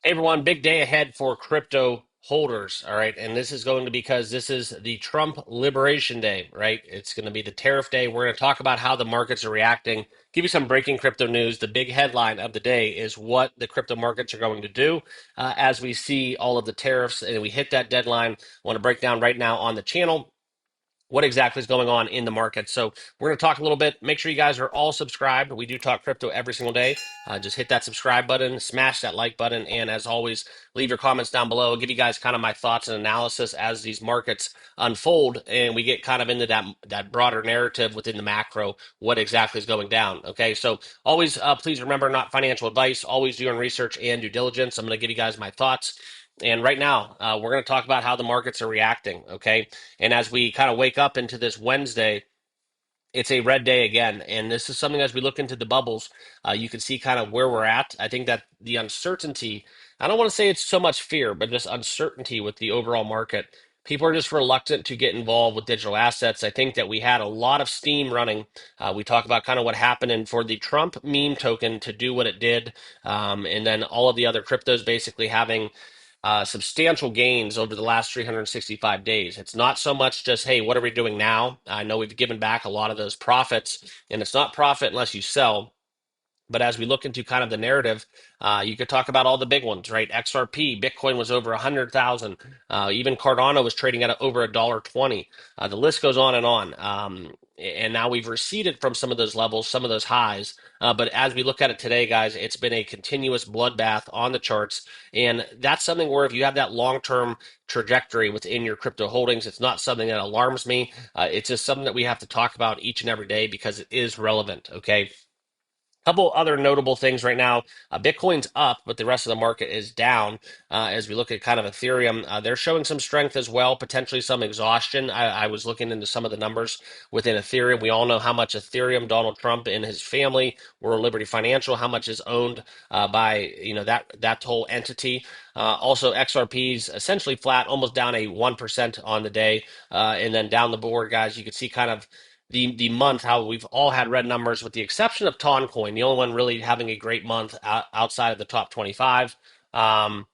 Hey everyone, big day ahead for crypto holders. All right. And this is going to because this is the Trump Liberation Day, right? It's going to be the tariff day. We're going to talk about how the markets are reacting, give you some breaking crypto news. The big headline of the day is what the crypto markets are going to do as we see all of the tariffs and we hit that deadline. I want to break down right now on the channel what exactly is going on in the market. So we're going to talk a little bit. Make sure you guys are all subscribed. We do talk crypto every single day. Just hit that subscribe button, smash that like button, and as always, leave your comments down below. I'll give you guys kind of my thoughts and analysis as these markets unfold, and we get kind of into that broader narrative within the macro, what exactly is going down. Okay, so always please remember, not financial advice. Always do your own research and due diligence. I'm going to give you guys my thoughts. And right now, we're going to talk about how the markets are reacting. Okay. And as we kind of wake up into this Wednesday, it's a red day again. And this is something as we look into the bubbles, you can see kind of where we're at. I think that the uncertainty, I don't want to say it's so much fear, but just uncertainty with the overall market. People are just reluctant to get involved with digital assets. I think that we had a lot of steam running. We talk about kind of what happened and for the Trump meme token to do what it did, and then all of the other cryptos basically having substantial gains over the last 365 days. It's not so much just, hey, what are we doing now? I know we've given back a lot of those profits, and it's not profit unless you sell. But as we look into kind of the narrative, you could talk about all the big ones, right? XRP, Bitcoin was over 100,000. Even Cardano was trading at over $1.20. The list goes on and on. And now we've receded from some of those levels, some of those highs. But as we look at it today, guys, it's been a continuous bloodbath on the charts. And that's something where if you have that long-term trajectory within your crypto holdings, it's not something that alarms me. It's just something that we have to talk about each and every day because it is relevant, okay? Couple other notable things right now. Bitcoin's up, but the rest of the market is down. As we look at kind of Ethereum, they're showing some strength as well, potentially some exhaustion. I was looking into some of the numbers within Ethereum. We all know how much Ethereum, Donald Trump and his family were Liberty Financial, how much is owned by that whole entity. Also, XRP's essentially flat, almost down a 1% on the day, and then down the board, guys, you can see kind of the month, how we've all had red numbers with the exception of Toncoin, the only one really having a great month outside of the top 25. Um,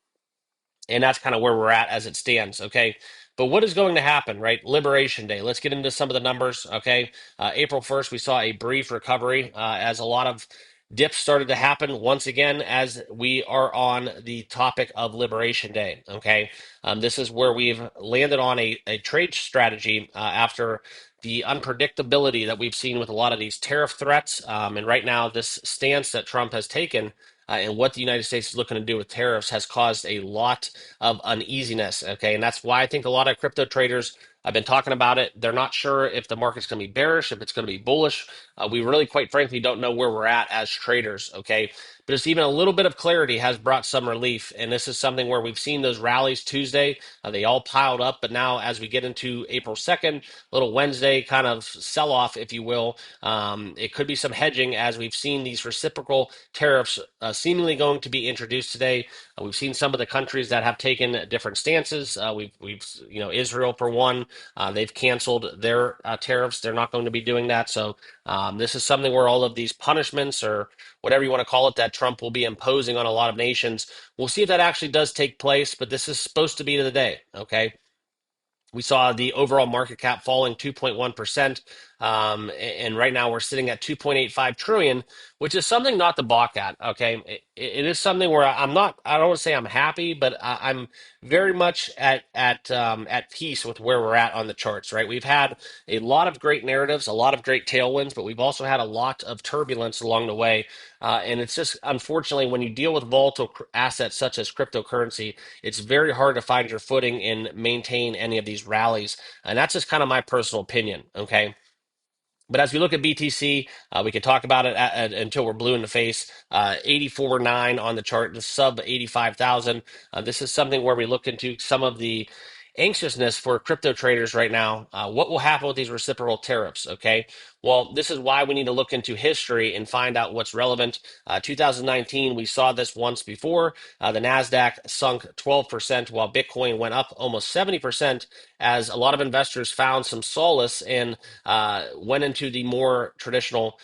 and that's kind of where we're at as it stands. Okay. But what is going to happen, right? Liberation Day. Let's get into some of the numbers. Okay. April 1st, we saw a brief recovery as a lot of dips started to happen once again as we are on the topic of Liberation Day. Okay. This is where we've landed on a trade strategy after the unpredictability that we've seen with a lot of these tariff threats. And right now, this stance that Trump has taken and what the United States is looking to do with tariffs has caused a lot of uneasiness. Okay. And that's why I think a lot of crypto traders, I've been talking about it. They're not sure if the market's going to be bearish, if it's going to be bullish. We really, quite frankly, don't know where we're at as traders. Okay. But just even a little bit of clarity has brought some relief. And this is something where we've seen those rallies Tuesday. They all piled up. But now, as we get into April 2nd, little Wednesday kind of sell off, if you will, it could be some hedging as we've seen these reciprocal tariffs seemingly going to be introduced today. We've seen some of the countries that have taken different stances. We've Israel for one, they've canceled their tariffs. They're not going to be doing that. So this is something where all of these punishments or whatever you want to call it that Trump will be imposing on a lot of nations. We'll see if that actually does take place, but this is supposed to be the day. Okay. We saw the overall market cap falling 2.1%. And right now we're sitting at 2.85 trillion, which is something not to balk at. Okay. It is something where I don't want to say I'm happy, but I'm very much at peace with where we're at on the charts, right? We've had a lot of great narratives, a lot of great tailwinds, but we've also had a lot of turbulence along the way. And it's just, unfortunately, when you deal with volatile assets such as cryptocurrency, it's very hard to find your footing and maintain any of these rallies. And that's just kind of my personal opinion. Okay. But as we look at BTC, we can talk about it until we're blue in the face. 84.9 on the chart, the sub 85,000. This is something where we look into some of the anxiousness for crypto traders right now. What will happen with these reciprocal tariffs? Okay. Well, this is why we need to look into history and find out what's relevant. 2019, we saw this once before. The NASDAQ sunk 12% while Bitcoin went up almost 70% as a lot of investors found some solace and went into the more traditional,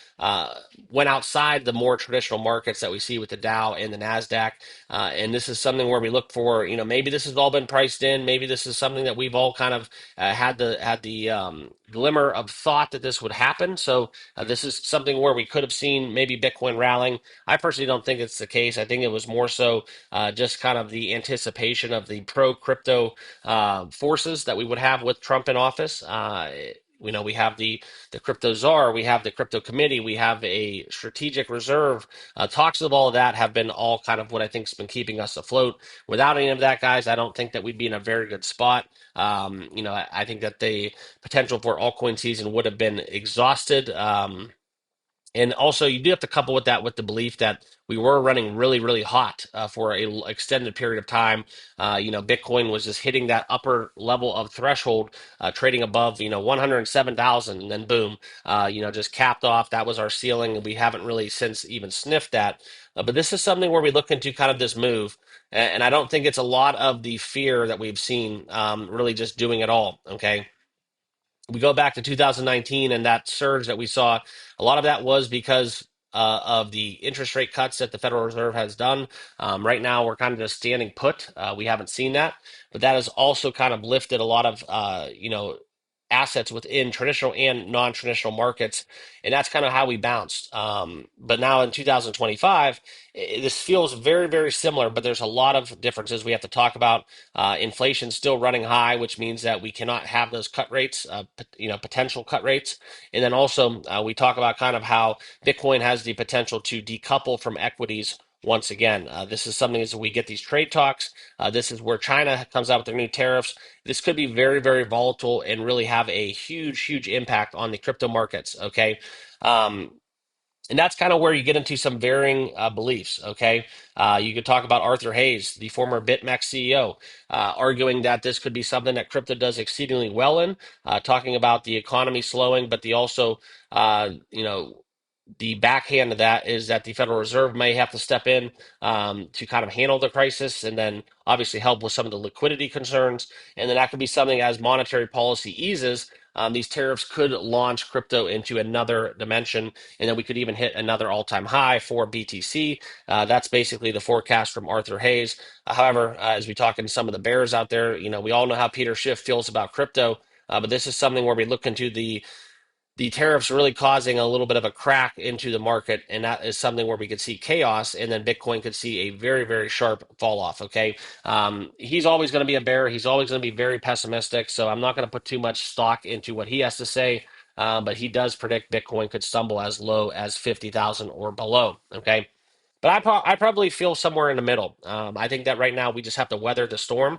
went outside the more traditional markets that we see with the Dow and the NASDAQ. And this is something where we look for, maybe this has all been priced in. Maybe this is something that we've all kind of had the glimmer of thought that this would happen. So this is something where we could have seen maybe Bitcoin rallying. I personally don't think it's the case. I think it was more so just kind of the anticipation of the pro crypto forces that we would have with Trump in office. We have the crypto czar, we have the crypto committee, we have a strategic reserve. Talks of all of that have been all kind of what I think's been keeping us afloat. Without any of that, guys, I don't think that we'd be in a very good spot. I think that the potential for altcoin season would have been exhausted. And also, you do have to couple with that with the belief that we were running really, really hot for a extended period of time. Bitcoin was just hitting that upper level of threshold, trading above, 107,000, and then boom, just capped off. That was our ceiling, and we haven't really since even sniffed that. But this is something where we look into kind of this move, and I don't think it's a lot of the fear that we've seen really just doing it all. Okay, we go back to 2019 and that surge that we saw, a lot of that was because of the interest rate cuts that the Federal Reserve has done. Right now, we're kind of just standing put. We haven't seen that, but that has also kind of lifted a lot of, assets within traditional and non-traditional markets, and that's kind of how we bounced. But now in 2025, this feels very, very similar, but there's a lot of differences we have to talk about. Inflation still running high, which means that we cannot have those cut rates, potential cut rates. And then also we talk about kind of how Bitcoin has the potential to decouple from equities once again. This is something as we get these trade talks. This is where China comes out with their new tariffs. This could be very, very volatile and really have a huge, huge impact on the crypto markets. Okay. Um, and that's kind of where you get into some varying beliefs. Okay, you could talk about Arthur Hayes, the former BitMEX CEO, arguing that this could be something that crypto does exceedingly well in. Talking about the economy slowing, but the also, the backhand of that is that the Federal Reserve may have to step in to kind of handle the crisis, and then obviously help with some of the liquidity concerns. And then that could be something as monetary policy eases. These tariffs could launch crypto into another dimension, and then we could even hit another all-time high for BTC. That's basically the forecast from Arthur Hayes. However, as we talk to some of the bears out there, we all know how Peter Schiff feels about crypto, but this is something where we look into the tariffs really causing a little bit of a crack into the market, and that is something where we could see chaos, and then Bitcoin could see a very, very sharp fall off. Okay, he's always going to be a bear. He's always going to be very pessimistic. So I'm not going to put too much stock into what he has to say. But he does predict Bitcoin could stumble as low as 50,000 or below. Okay, but I probably feel somewhere in the middle. I think that right now we just have to weather the storm.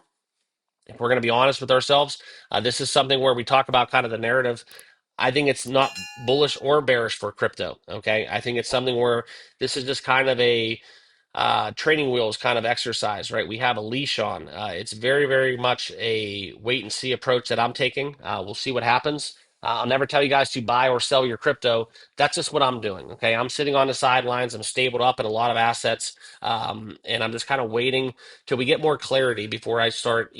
If we're going to be honest with ourselves, this is something where we talk about kind of the narrative. I think it's not bullish or bearish for crypto. Okay. I think it's something where this is just kind of a training wheels kind of exercise, right? We have a leash on. It's very, very much a wait and see approach that I'm taking. We'll see what happens. I'll never tell you guys to buy or sell your crypto. That's just what I'm doing. Okay. I'm sitting on the sidelines. I'm stabled up in a lot of assets. And I'm just kind of waiting till we get more clarity before I start,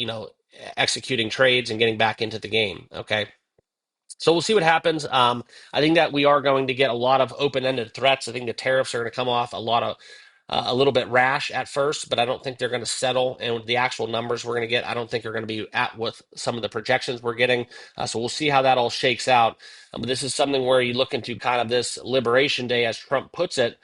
executing trades and getting back into the game. Okay. So we'll see what happens. I think that we are going to get a lot of open-ended threats. I think the tariffs are going to come off a little bit rash at first, but I don't think they're going to settle. And the actual numbers we're going to get, I don't think are going to be at with some of the projections we're getting. So we'll see how that all shakes out. But this is something where you look into kind of this liberation day, as Trump puts it.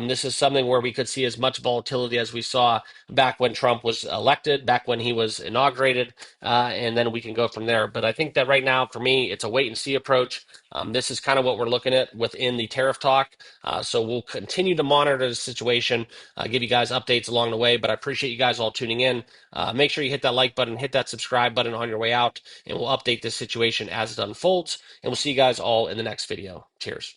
This is something where we could see as much volatility as we saw back when Trump was elected, back when he was inaugurated, and then we can go from there. But I think that right now, for me, it's a wait and see approach. This is kind of what we're looking at within the tariff talk. So we'll continue to monitor the situation, give you guys updates along the way. But I appreciate you guys all tuning in. Make sure you hit that like button, hit that subscribe button on your way out, and we'll update this situation as it unfolds. And we'll see you guys all in the next video. Cheers.